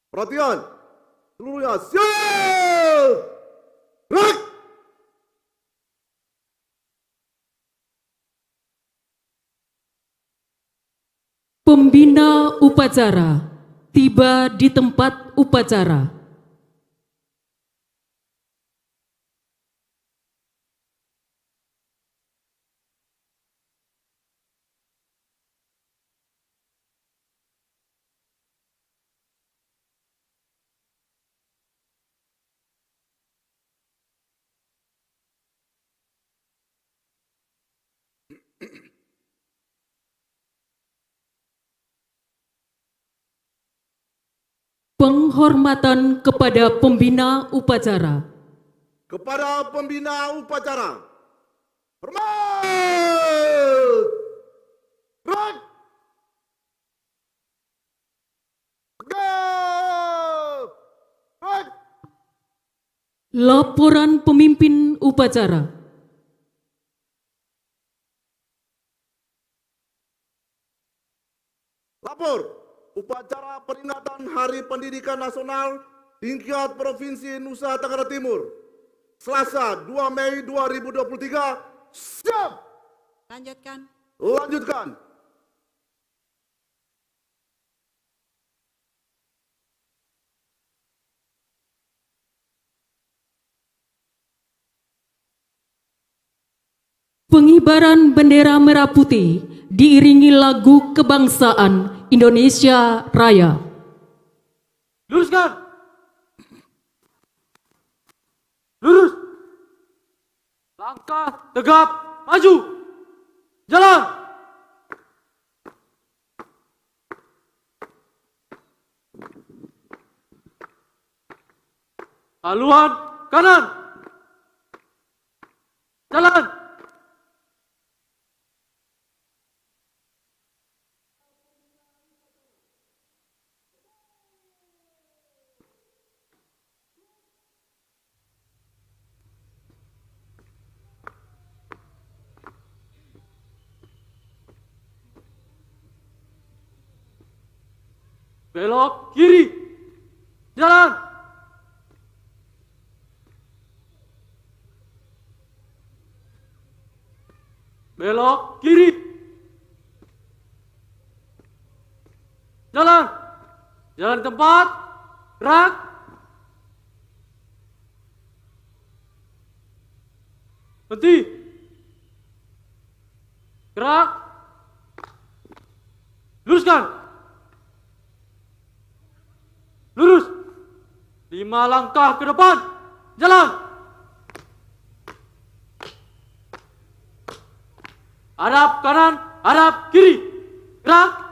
Perhatian, seluruhnya siap. Gerak. Pembina upacara tiba di tempat upacara. Penghormatan kepada pembina upacara. Kepada pembina upacara, hormat. Gerak. Tegap. Gerak. Laporan pemimpin upacara. Lapor, upacara peringatan Hari Pendidikan Nasional tingkat Provinsi Nusa Tenggara Timur, Selasa 2 Mei 2023, siap. Lanjutkan. Lanjutkan. Pengibaran bendera merah putih diiringi lagu kebangsaan Indonesia Raya. Luruskan. Lurus. Langkah tegap, maju. Jalan. Haluan kanan. Jalan. Belok kiri. Jalan. Belok kiri. Jalan. Jalan tempat. Gerak. Berhenti. Gerak. Luruskan. Lurus. 5 langkah ke depan. Jalan. Hadap kanan, hadap kiri. Gerak.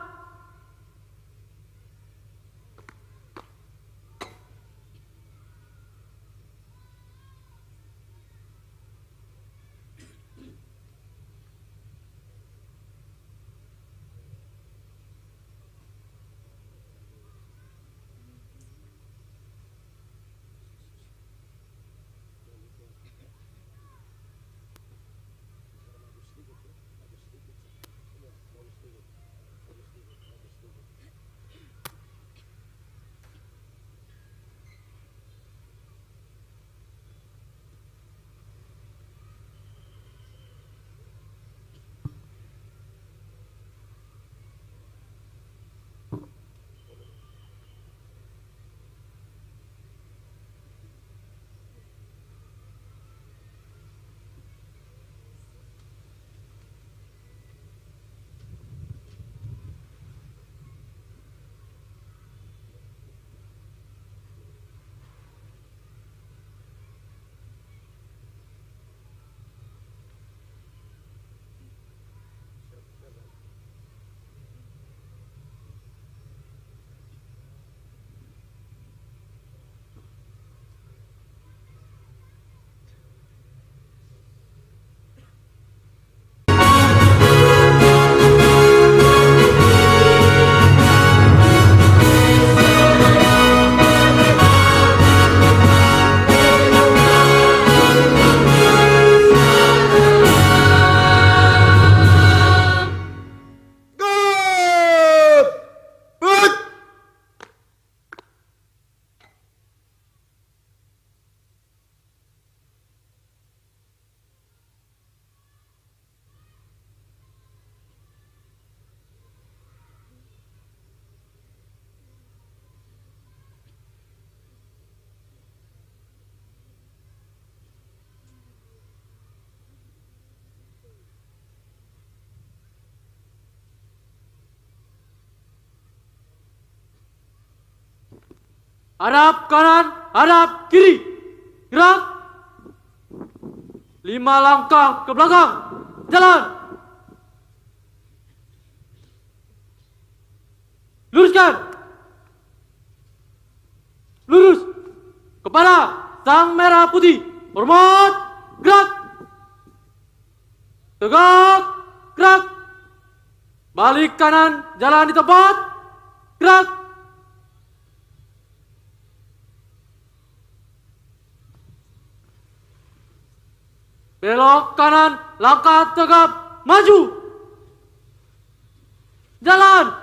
Hadap kanan, hadap kiri. Gerak. 5 langkah ke belakang. Jalan. Luruskan. Lurus. Kepala. Sang merah putih. Hormat. Gerak. Tegak. Gerak. Balik kanan. Jalan di tempat. Gerak. Belok kanan, langkah tegap, maju. Jalan.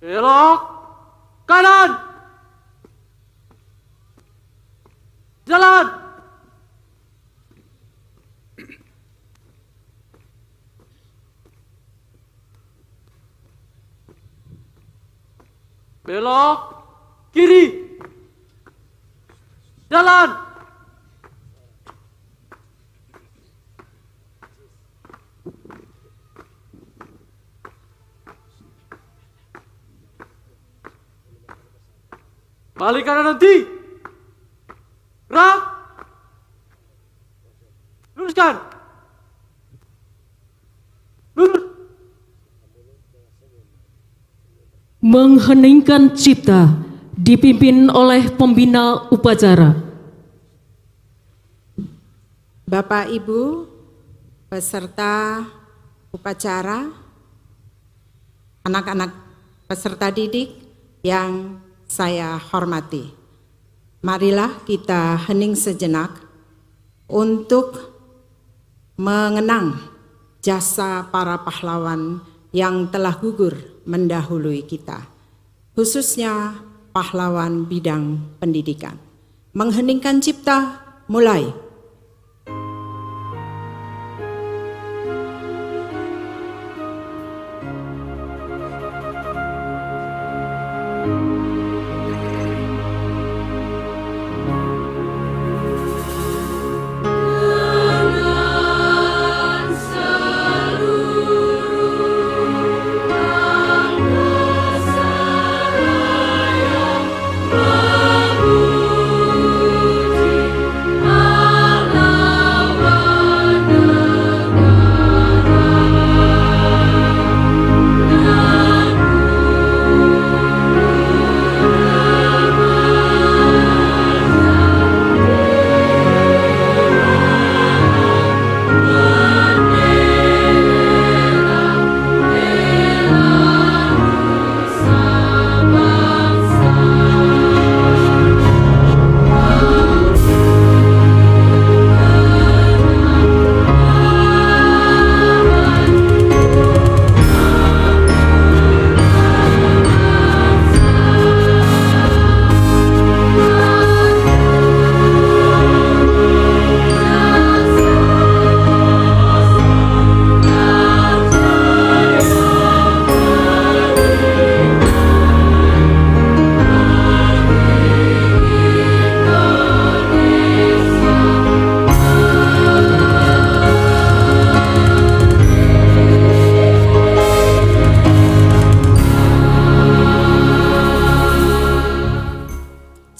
Belok kanan. Jalan. Belok kiri. Jalan. Balik kanan nanti. Gerak. Luruskan. Lurus. Mengheningkan cipta dipimpin oleh pembina upacara. Bapak Ibu peserta upacara, anak-anak peserta didik yang saya hormati. Marilah kita hening sejenak untuk mengenang jasa para pahlawan yang telah gugur mendahului kita, khususnya pahlawan bidang pendidikan. Mengheningkan cipta, mulai.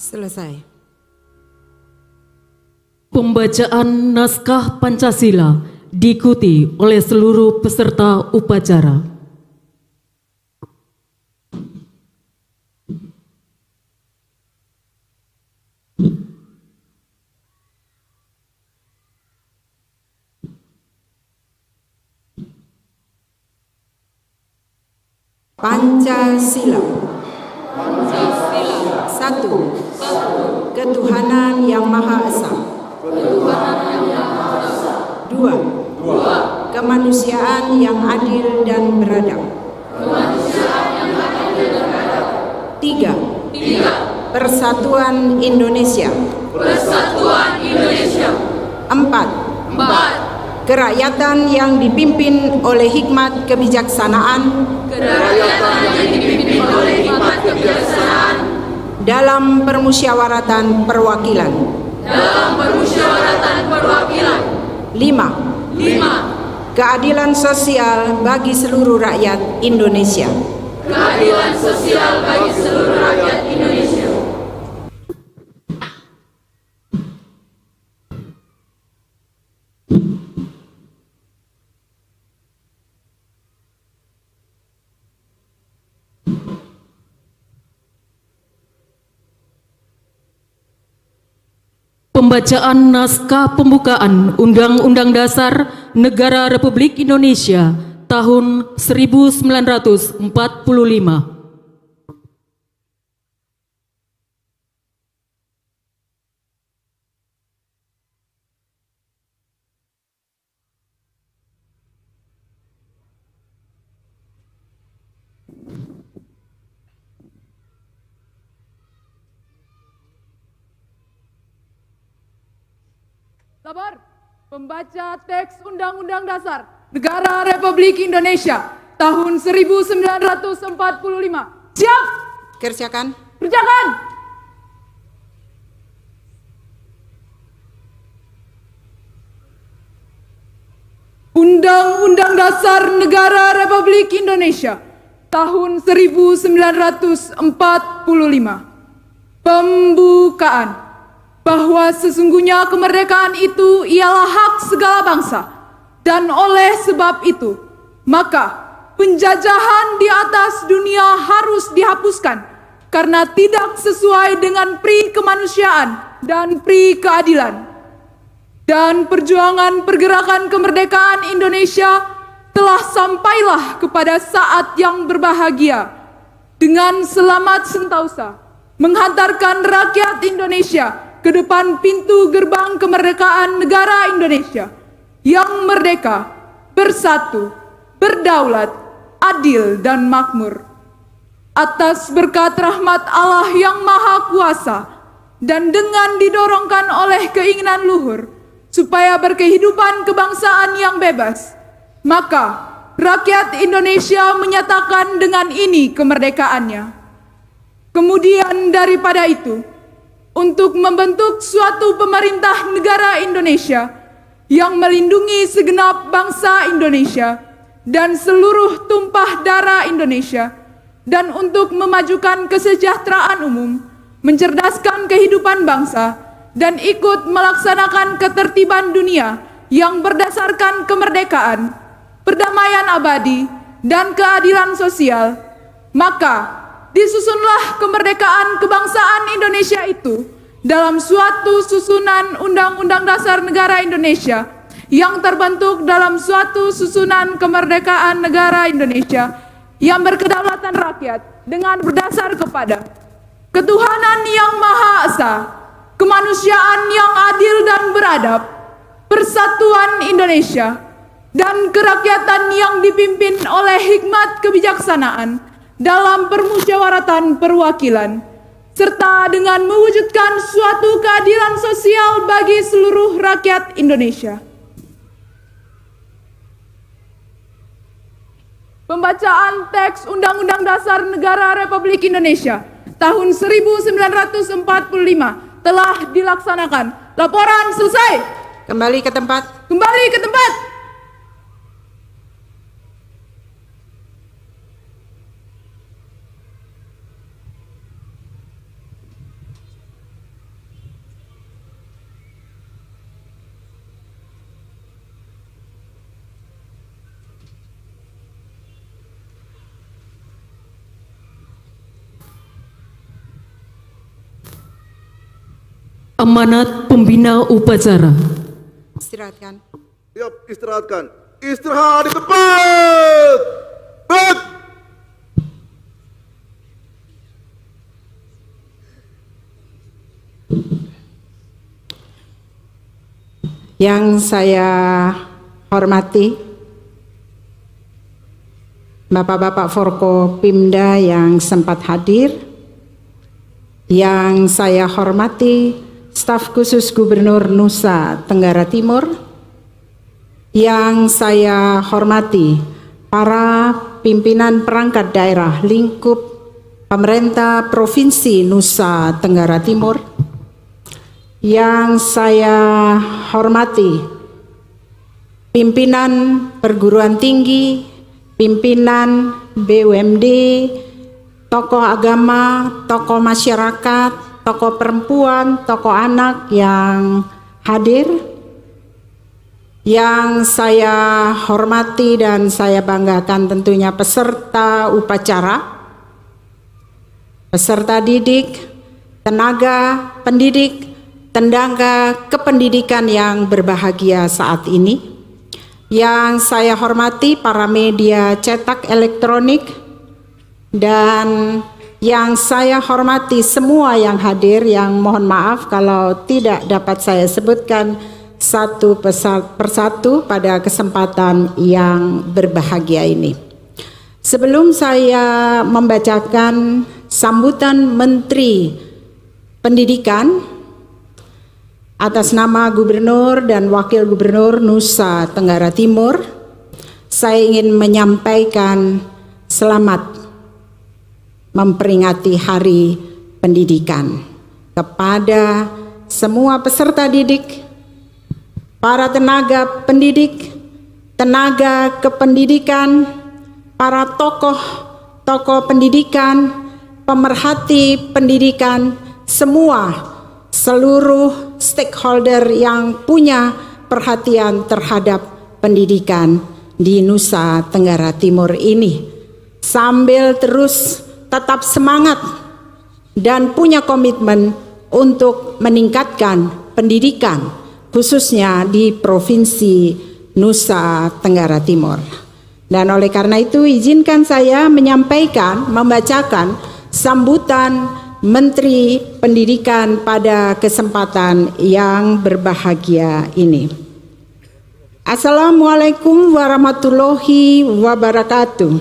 Selesai. Pembacaan naskah Pancasila diikuti oleh seluruh peserta upacara. Pancasila. Satu. Ketuhanan yang Maha Esa. Dua. Kemanusiaan yang adil dan beradab. Tiga. Persatuan Indonesia. Empat. Kerakyatan yang dipimpin oleh hikmat kebijaksanaan dalam permusyawaratan perwakilan. 5. keadilan sosial bagi seluruh rakyat Indonesia. Keadilan sosial bagi seluruh rakyat Indonesia. Pembacaan naskah pembukaan Undang-Undang Dasar Negara Republik Indonesia tahun 1945. Sabar, pembaca teks Undang-Undang Dasar Negara Republik Indonesia tahun 1945. Siap? Kerjakan. Kerjakan! Undang-Undang Dasar Negara Republik Indonesia tahun 1945. Pembukaan. Bahwa sesungguhnya kemerdekaan itu ialah hak segala bangsa, dan oleh sebab itu, maka penjajahan di atas dunia harus dihapuskan karena tidak sesuai dengan pri kemanusiaan dan pri keadilan. Dan perjuangan pergerakan kemerdekaan Indonesia telah sampailah kepada saat yang berbahagia dengan selamat sentausa menghantarkan rakyat Indonesia ke depan pintu gerbang kemerdekaan negara Indonesia yang merdeka, bersatu, berdaulat, adil dan makmur. Atas berkat rahmat Allah yang Maha Kuasa dan dengan didorongkan oleh keinginan luhur supaya berkehidupan kebangsaan yang bebas, maka rakyat Indonesia menyatakan dengan ini kemerdekaannya. Kemudian daripada itu, untuk membentuk suatu pemerintah negara Indonesia yang melindungi segenap bangsa Indonesia dan seluruh tumpah darah Indonesia, dan untuk memajukan kesejahteraan umum, mencerdaskan kehidupan bangsa, dan ikut melaksanakan ketertiban dunia yang berdasarkan kemerdekaan, perdamaian abadi, dan keadilan sosial, maka disusunlah kemerdekaan kebangsaan Indonesia itu dalam suatu susunan Undang-Undang Dasar Negara Indonesia yang terbentuk dalam suatu susunan kemerdekaan negara Indonesia yang berkedaulatan rakyat dengan berdasar kepada ketuhanan yang Maha Esa, kemanusiaan yang adil dan beradab, persatuan Indonesia, dan kerakyatan yang dipimpin oleh hikmat kebijaksanaan dalam permusyawaratan perwakilan, serta dengan mewujudkan suatu keadilan sosial bagi seluruh rakyat Indonesia. Pembacaan teks Undang-Undang Dasar Negara Republik Indonesia tahun 1945 telah dilaksanakan. Laporan selesai. Kembali ke tempat. Kembali ke tempat. Amanat pembina upacara. Istirahatkan. Siap, istirahatkan. Istirahat di tempat. Baik. Yang saya hormati Bapak-bapak Forkopimda yang sempat hadir, yang saya hormati staf khusus Gubernur Nusa Tenggara Timur, yang saya hormati para pimpinan perangkat daerah lingkup pemerintah Provinsi Nusa Tenggara Timur, yang saya hormati pimpinan perguruan tinggi, pimpinan BUMD, tokoh agama, tokoh masyarakat, tokoh perempuan, tokoh anak yang hadir, yang saya hormati dan saya banggakan tentunya peserta upacara, peserta didik, tenaga pendidik, tenaga kependidikan yang berbahagia saat ini. Yang saya hormati para media cetak elektronik, dan yang saya hormati semua yang hadir, yang mohon maaf kalau tidak dapat saya sebutkan satu persatu pada kesempatan yang berbahagia ini. Sebelum saya membacakan sambutan Menteri Pendidikan atas nama Gubernur dan Wakil Gubernur Nusa Tenggara Timur, saya ingin menyampaikan selamat memperingati Hari Pendidikan kepada semua peserta didik, para tenaga pendidik, tenaga kependidikan, para tokoh pendidikan, pemerhati pendidikan, seluruh stakeholder yang punya perhatian terhadap pendidikan di Nusa Tenggara Timur ini, sambil terus tetap semangat dan punya komitmen untuk meningkatkan pendidikan khususnya di Provinsi Nusa Tenggara Timur. Dan oleh karena itu izinkan saya membacakan sambutan Menteri Pendidikan pada kesempatan yang berbahagia ini. Assalamualaikum warahmatullahi wabarakatuh.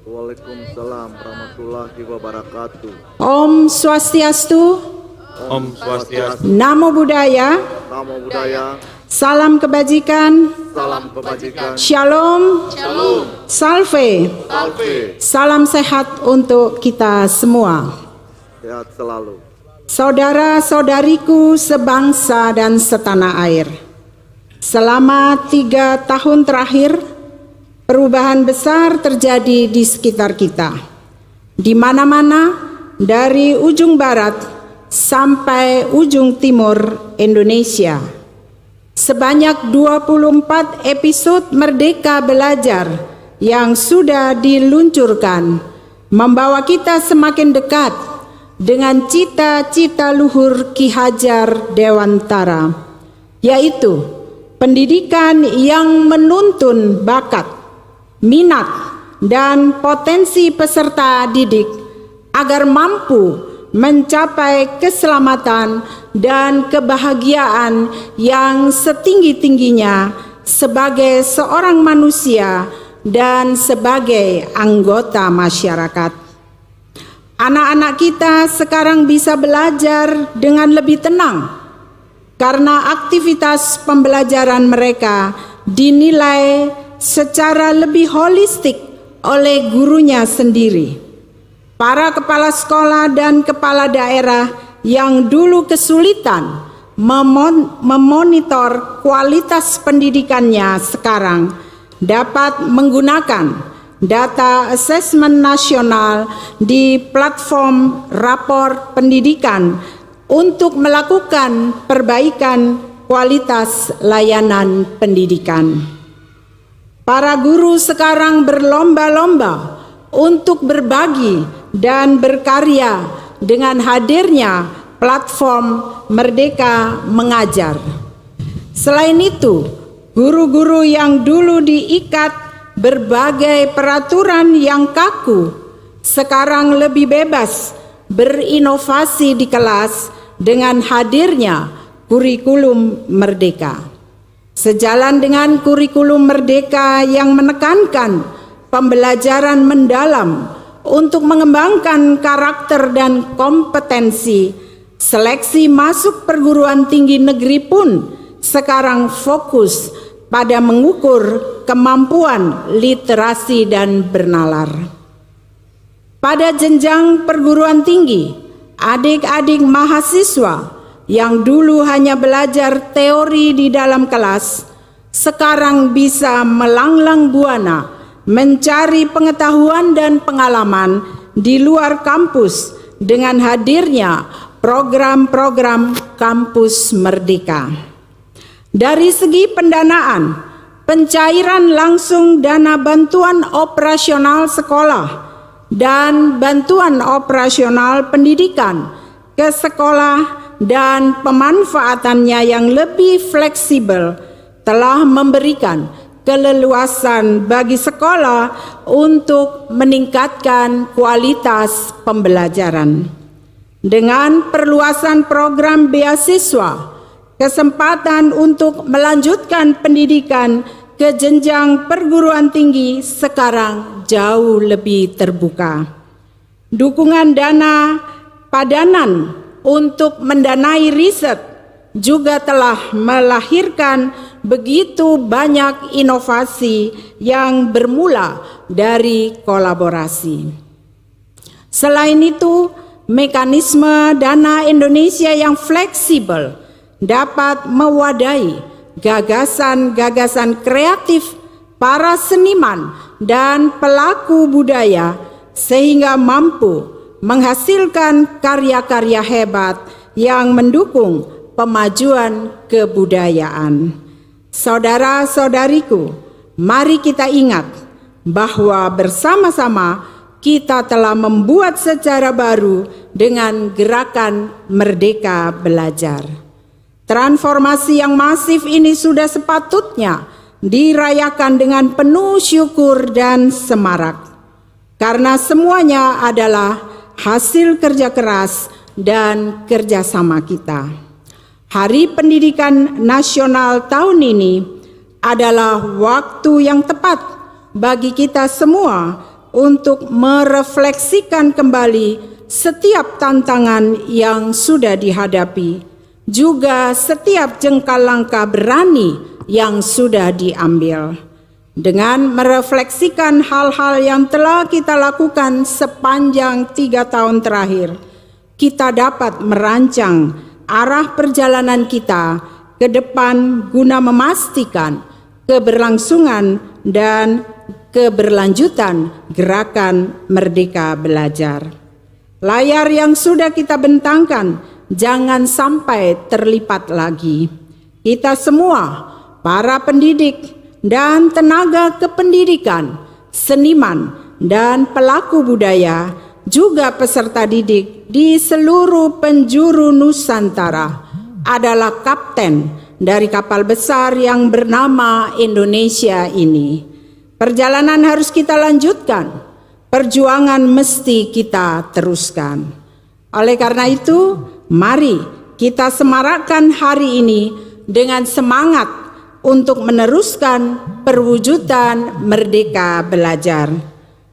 Waalaikumsalam warahmatullahi wabarakatuh. Om Swastiastu. Om Swastiastu. Namo Buddhaya. Namo Buddhaya. Salam kebajikan. Salam kebajikan. Shalom. Shalom. Salve. Salve. Salam sehat untuk kita semua. Sehat selalu. Saudara-saudariku sebangsa dan setanah air, selama 3 tahun terakhir, perubahan besar terjadi di sekitar kita. Di mana-mana, dari ujung barat sampai ujung timur Indonesia. Sebanyak 24 episode Merdeka Belajar yang sudah diluncurkan membawa kita semakin dekat dengan cita-cita luhur Ki Hajar Dewantara, yaitu pendidikan yang menuntun bakat, minat, dan potensi peserta didik agar mampu mencapai keselamatan dan kebahagiaan yang setinggi-tingginya sebagai seorang manusia dan sebagai anggota masyarakat. Anak-anak kita sekarang bisa belajar dengan lebih tenang karena aktivitas pembelajaran mereka dinilai secara lebih holistik oleh gurunya sendiri. Para kepala sekolah dan kepala daerah yang dulu kesulitan memonitor kualitas pendidikannya sekarang dapat menggunakan data asesmen nasional di platform rapor pendidikan untuk melakukan perbaikan kualitas layanan pendidikan. Para guru sekarang berlomba-lomba untuk berbagi dan berkarya dengan hadirnya platform Merdeka Mengajar. Selain itu, guru-guru yang dulu diikat berbagai peraturan yang kaku sekarang lebih bebas berinovasi di kelas dengan hadirnya kurikulum merdeka. Sejalan dengan kurikulum merdeka yang menekankan pembelajaran mendalam untuk mengembangkan karakter dan kompetensi, seleksi masuk perguruan tinggi negeri pun sekarang fokus pada mengukur kemampuan literasi dan bernalar. Pada jenjang perguruan tinggi, adik-adik mahasiswa yang dulu hanya belajar teori di dalam kelas, sekarang bisa melanglang buana mencari pengetahuan dan pengalaman di luar kampus dengan hadirnya program-program Kampus Merdeka. Dari segi pendanaan, pencairan langsung dana bantuan operasional sekolah dan bantuan operasional pendidikan ke sekolah dan pemanfaatannya yang lebih fleksibel telah memberikan keleluasan bagi sekolah untuk meningkatkan kualitas pembelajaran. Dengan perluasan program beasiswa, kesempatan untuk melanjutkan pendidikan ke jenjang perguruan tinggi sekarang jauh lebih terbuka. Dukungan dana padanan untuk mendanai riset juga telah melahirkan begitu banyak inovasi yang bermula dari kolaborasi. Selain itu, mekanisme dana Indonesia yang fleksibel dapat mewadahi gagasan-gagasan kreatif para seniman dan pelaku budaya sehingga mampu menghasilkan karya-karya hebat yang mendukung pemajuan kebudayaan. Saudara-saudariku, mari kita ingat bahwa bersama-sama kita telah membuat sejarah baru dengan gerakan Merdeka Belajar. Transformasi yang masif ini sudah sepatutnya dirayakan dengan penuh syukur dan semarak, karena semuanya adalah hasil kerja keras dan kerjasama kita. Hari Pendidikan Nasional tahun ini adalah waktu yang tepat bagi kita semua untuk merefleksikan kembali setiap tantangan yang sudah dihadapi, juga setiap jengkal langkah berani yang sudah diambil. Dengan merefleksikan hal-hal yang telah kita lakukan sepanjang 3 tahun terakhir, kita dapat merancang arah perjalanan kita ke depan guna memastikan keberlangsungan dan keberlanjutan gerakan Merdeka Belajar. Layar yang sudah kita bentangkan jangan sampai terlipat lagi. Kita semua, para pendidik dan tenaga kependidikan, seniman dan pelaku budaya, juga peserta didik di seluruh penjuru Nusantara adalah kapten dari kapal besar yang bernama Indonesia ini. Perjalanan harus kita lanjutkan, perjuangan mesti kita teruskan. Oleh karena itu, mari kita semarakkan hari ini dengan semangat untuk meneruskan perwujudan Merdeka Belajar.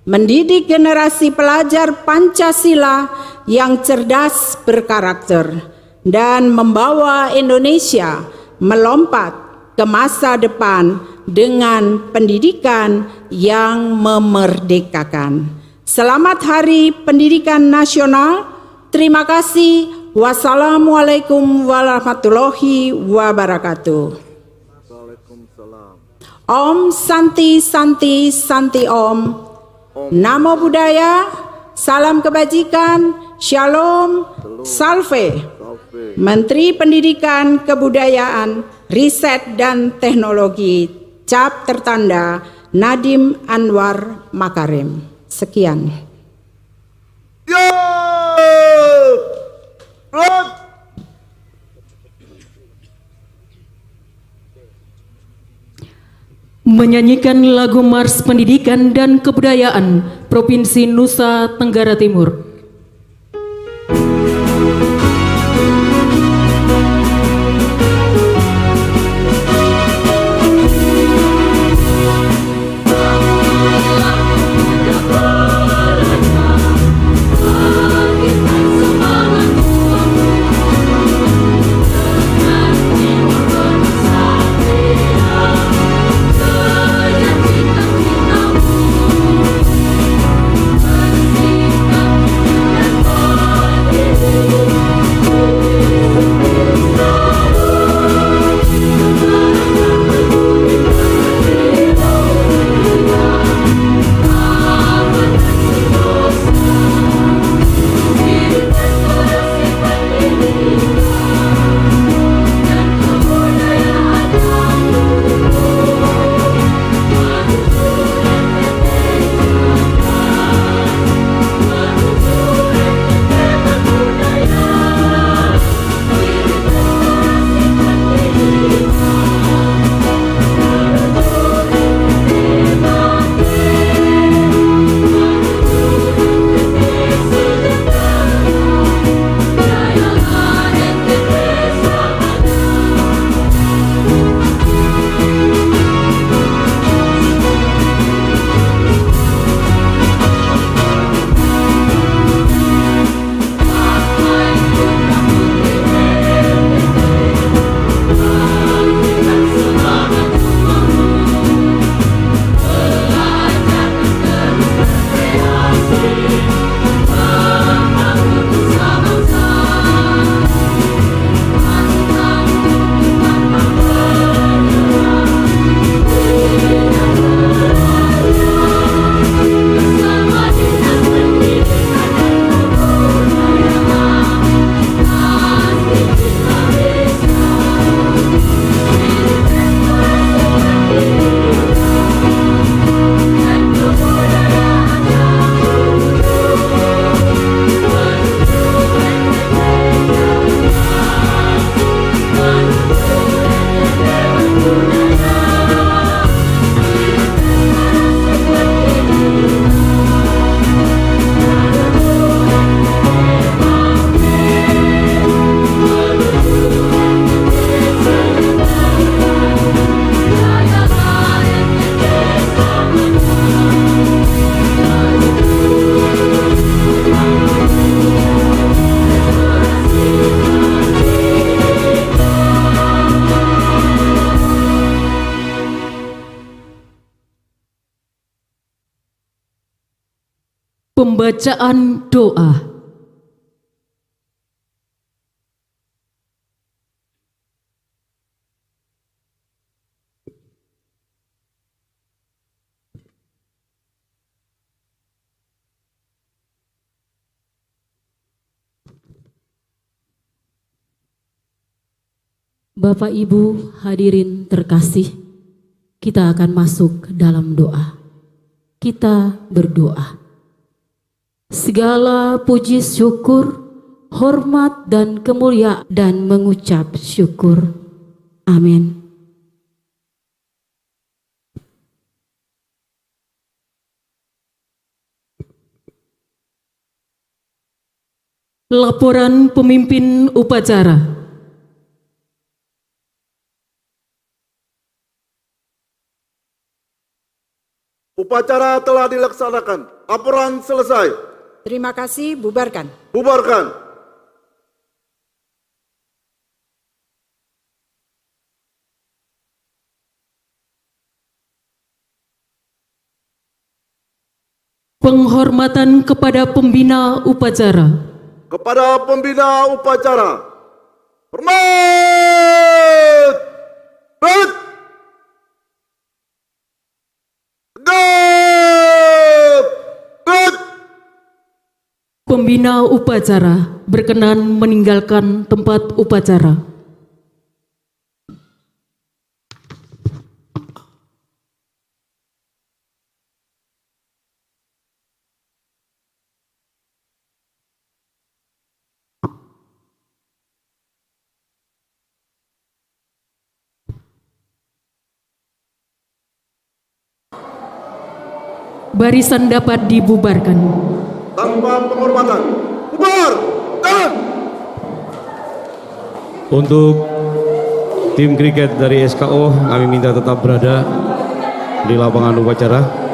Mendidik generasi pelajar Pancasila yang cerdas berkarakter dan membawa Indonesia melompat ke masa depan dengan pendidikan yang memerdekakan. Selamat Hari Pendidikan Nasional. Terima kasih. Wassalamualaikum warahmatullahi wabarakatuh. Waalaikumsalam. Om Santi Santi Santi Om. Namo Buddhaya, salam kebajikan, shalom, salve. Menteri Pendidikan, Kebudayaan, Riset dan Teknologi, cap tertanda Nadiem Anwar Makarim. Sekian. Menyanyikan lagu Mars Pendidikan dan Kebudayaan Provinsi Nusa Tenggara Timur. Bersihkan Pembacaan doa. Bapak Ibu hadirin terkasih, kita akan masuk dalam doa. Kita berdoa. Segala puji syukur, hormat dan kemuliaan dan mengucap syukur. Amin. Laporan pemimpin upacara. Upacara telah dilaksanakan. Laporan selesai. Terima kasih, bubarkan. Bubarkan. Penghormatan kepada pembina upacara. Kepada pembina upacara. Hormat! Hormat! Tegap! Hormat! Pembina upacara berkenan meninggalkan tempat upacara. Barisan dapat dibubarkan. Tanpa penghormatan. Bubar! Jalan! Untuk tim kriket dari SKO, kami minta tetap berada di lapangan upacara.